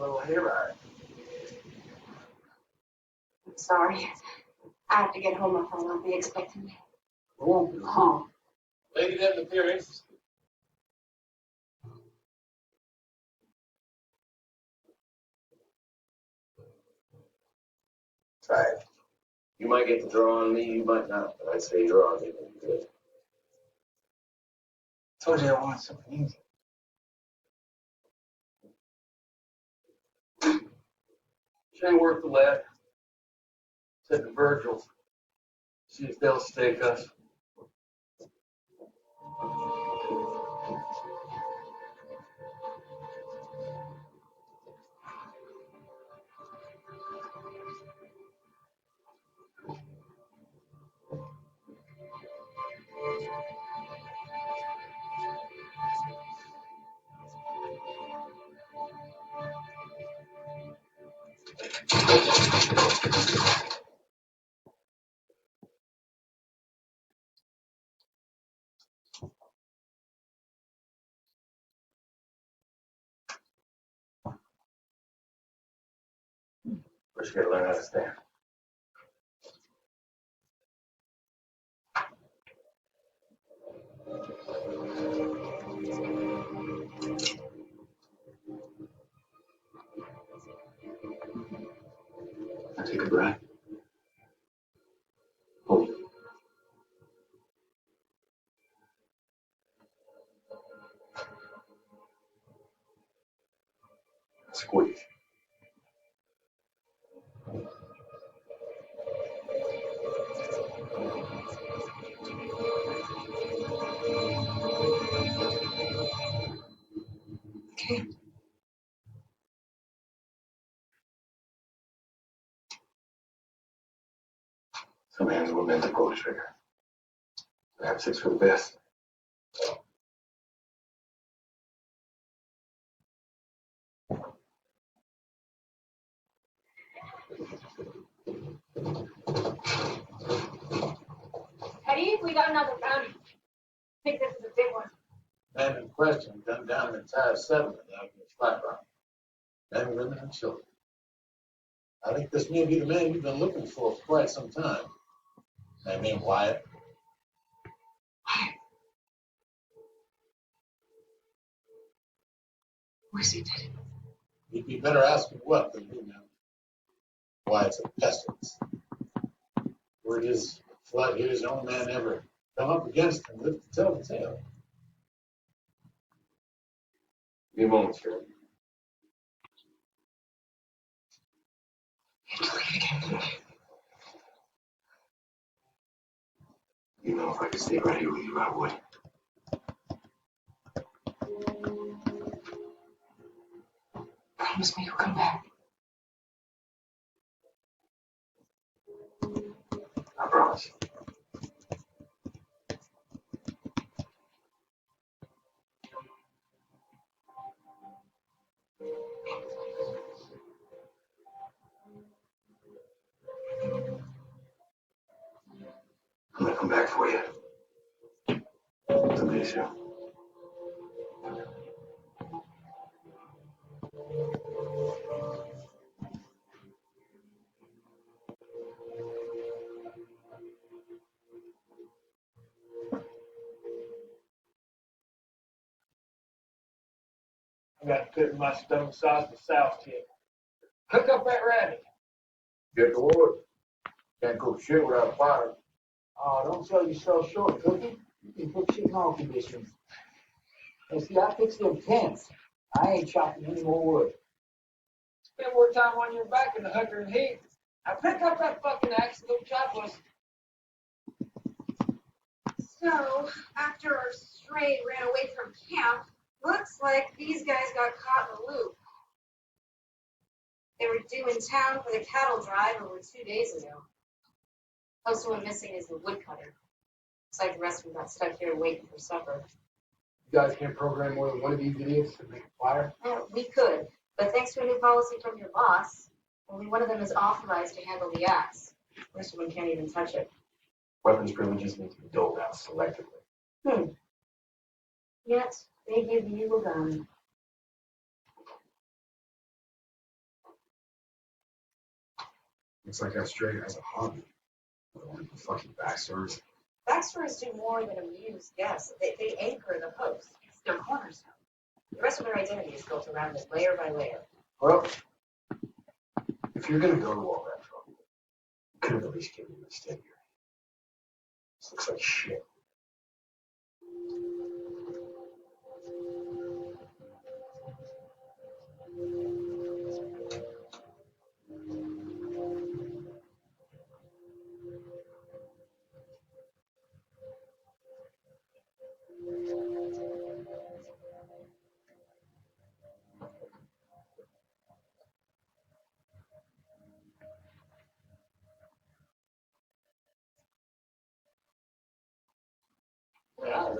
little hayride. I'm sorry. I have to get home if I won't be expecting me. It won't be long. Lady doesn't appear interested. Try it. You might get the draw on me, you might not, but I'd say you're on me when you good. Told you I wanted something easy. She ain't worth the lead. Said to Virgil, see if they'll stake us. First, you gotta learn how to stand. Now take a breath. Hold it. Squeeze. Okay. Some hands were meant to pull the trigger. Perhaps it's for the best. Eddie, we got another bounty. I think this is a big one. Man in question gunned down an entire settlement out of the flat rock. Men, women, and children. I think this may be the man you've been looking for quite some time. Name ain't Wyatt. Where's he dead? You'd be better asking what than who now. Wyatt's a pestilence. Word is, Flood here's the only man ever come up against him lived to tell the tale. Give me a moment, sir. You know, if I could stay right here with you, I would. Promise me you'll come back. I promise. I'm gonna come back for you. Someday soon. I got to put in my stone sauce the South tip. Hook up that rabbit. Get the wood. Can't cook shit without fire. Oh, don't sell yourself short, Cookie. You can cook shit in all conditions. And see, I fixed them tents. I ain't chopping any more wood. Spend more time on your back in the hooker and heat. Now pick up that fucking axe and go chop us. So, after our stray ran away from camp, looks like these guys got caught in the loop. They were due in town for the cattle drive over 2 days ago. Close to one missing is the woodcutter. Looks like the rest of them got stuck here waiting for supper. You guys can't program more than one of these idiots to make a fire? We could, but thanks to a new policy from your boss, only one of them is authorized to handle the axe. The rest of them can't even touch it. Weapons privileges need to be doled out selectively. Yet, they give you a gun. Looks like I strayed as a hobby. Fucking backstories. Backstories do more than amuse guests. They anchor the host. It's their cornerstone. The rest of their identity is built around it layer by layer. Well, if you're gonna go to all that trouble, you could have at least given me a stick here. This looks like shit. Well,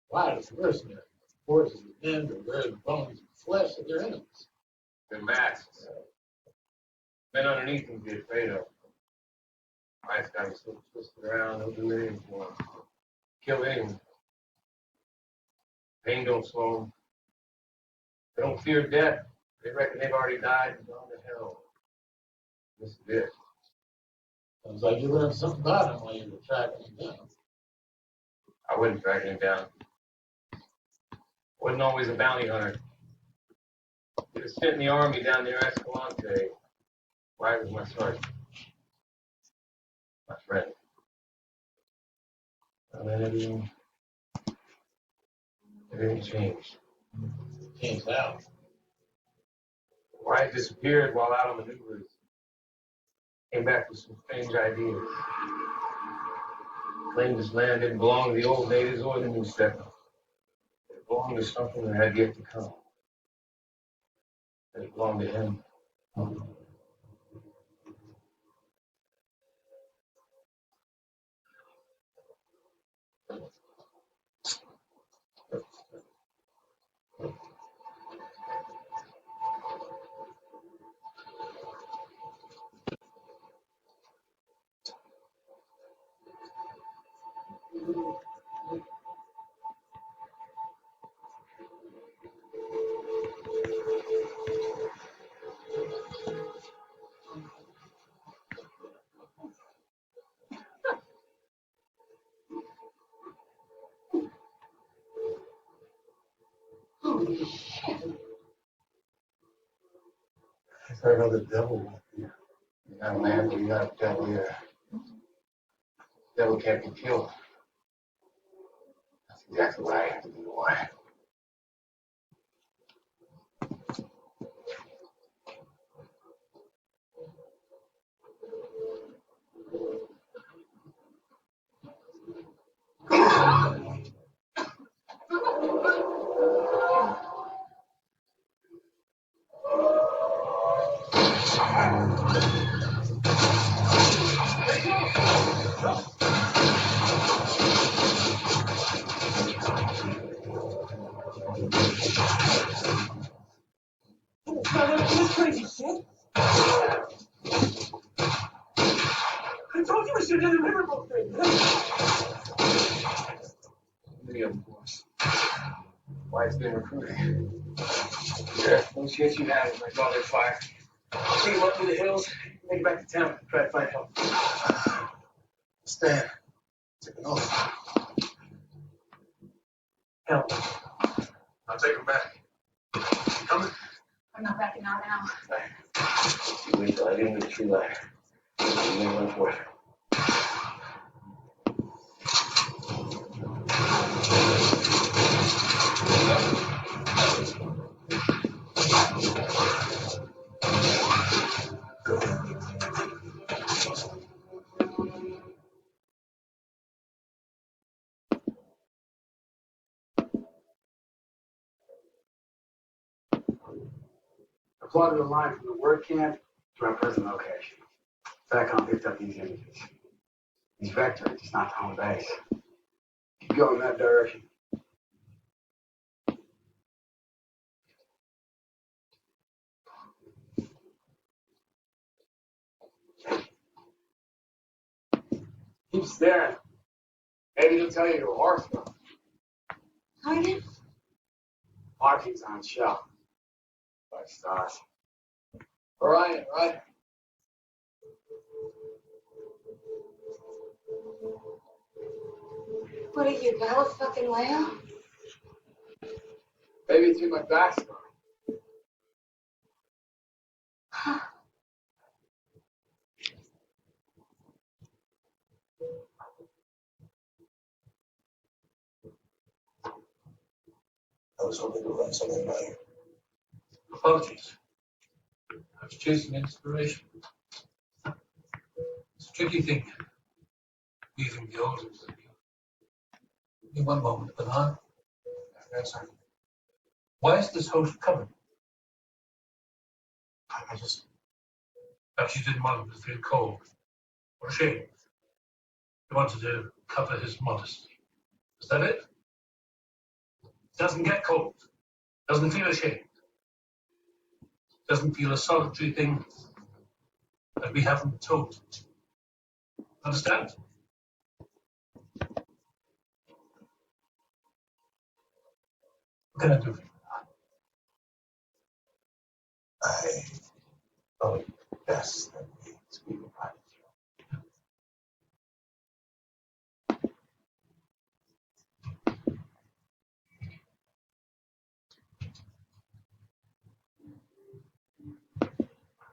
why is mercenary? Forces the men to wear the bones and flesh of their enemies. They're masks. Men underneath them be afraid of. Nice guys so twisted around, they'll do anything for them. Kill anyone. Pain don't slow them. They don't fear death. They reckon they've already died and gone to hell. This is it. Sounds like you learned something about him while you were tracking him down. I wouldn't track him down. Wasn't always a bounty hunter. He was sent in the army down near Escalante. Why was my sergeant? My friend. And then everything changed. Changed out. Wyatt disappeared while out on maneuvers. Came back with some strange ideas. Claimed this land didn't belong to the old natives or the new settlers. It belonged to something that had yet to come. That it belonged to him. I know the devil won't be here. You're not a man, but you're not a devil either. Devil can't be killed. That's exactly what I have to do to Wyatt. This crazy shit. I told you we should have done the riverboat thing. Me, of course. Wyatt's been recruited. Yeah, no chance you have if I draw their fire. Take him up through the hills, make it back to town, try to find help. Stand. Take an oath. Help. I'll take him back. Coming? I'm not backing out now. Wait till I get into the tree ladder. You may run for it. I plotted a line from the work camp to our present location. Satcom picked up these images. These vectors, it's not the home base. Keep going that direction. Keep staring. Maybe he'll tell you to a horse from. Target? Markings on shell. Like stars. All right, all right. What are you, Bella fucking Lamb? Maybe through my backstory. I was hoping to run something by you. Apologies. I was chasing inspiration. It's a tricky thing, weaving the old into the new. Give me one moment, Bernard. Yes, sir. Why is this host covered? I just, Perhaps you didn't want him to feel cold or ashamed. You wanted to cover his modesty. Is that it? Doesn't get cold. Doesn't feel ashamed. Doesn't feel a solitary thing that we haven't told. Understand? What can I do for you? I thought it best that we speak in private.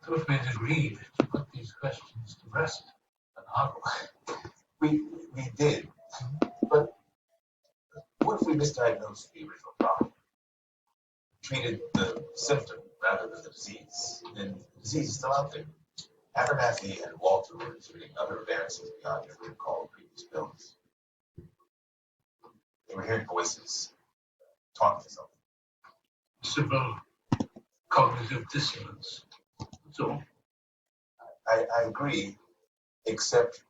So if we had agreed to put these questions to rest, Bernard, We did, but what if we misdiagnosed the original problem? Treated the symptom rather than the disease, and the disease is still out there. Abernathy and Walter were exhibiting other variances beyond your recall of previous bills. They were hearing voices, talking to something. simple cognitive dissonance. So, I agree, except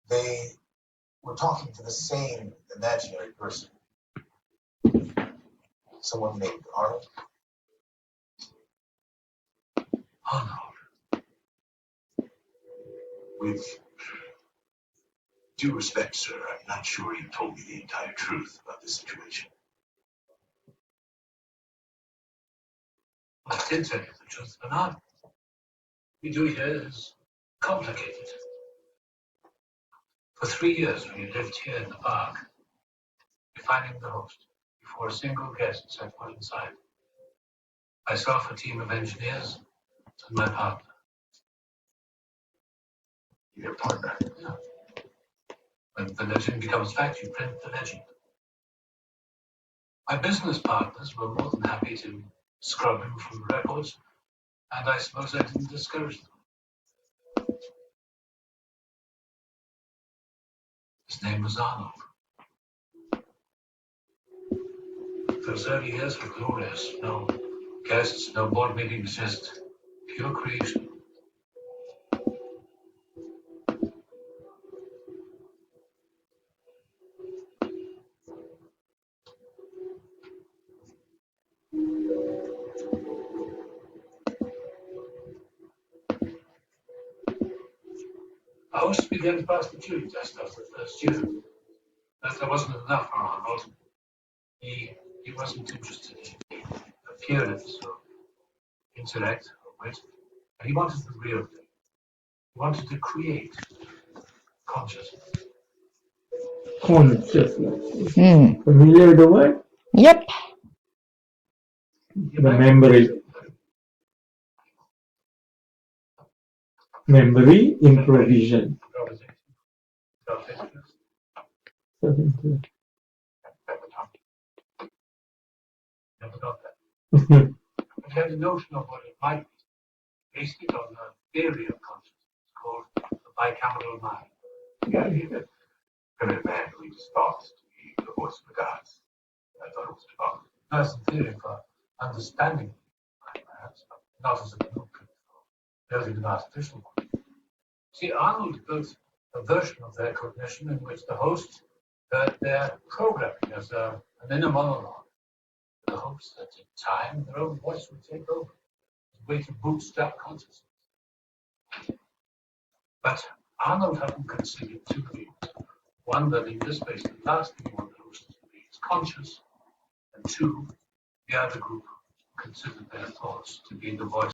they were talking to the same imaginary person. Someone named Arnold. oh no. With due respect, sir, I'm not sure you told me the entire truth about this situation. I did tell you the truth, Bernard. What we do here is complicated. For 3 years, when you lived here in the park, defining the host before a single guest set foot inside. Myself, a team of engineers, and my partner. Your partner. When the legend becomes fact, you print the legend. My business partners were more than happy to scrub him from the records, and I suppose I didn't discourage them. His name was Arnold. Those early years were glorious. No guests, no board meetings, just pure creation. I was to begin to pass the tutoring test after the first year. But that wasn't enough for Arnold. He wasn't interested in appearance or intellect or wit. But he wanted the real thing. He wanted to create consciousness. Consciousness. Familiar with the word? Yep. The memory improvision. Never got that. But he had a notion of what it might be, based it on a theory of consciousness called the bicameral mind. The idea that primitive man believes his thoughts to be the voice of the gods. I thought it was divine. That's the theory for understanding, perhaps, but not as a blueprint for building an artificial one. See, Arnold built a version of their cognition in which the host heard their programming as an inner monologue, in the hopes that in time their own voice would take over, a way to bootstrap consciousness. But Arnold hadn't considered two views. One, that in this space the last thing you want the host to be is conscious, and two, the other group considered their thoughts to be the voice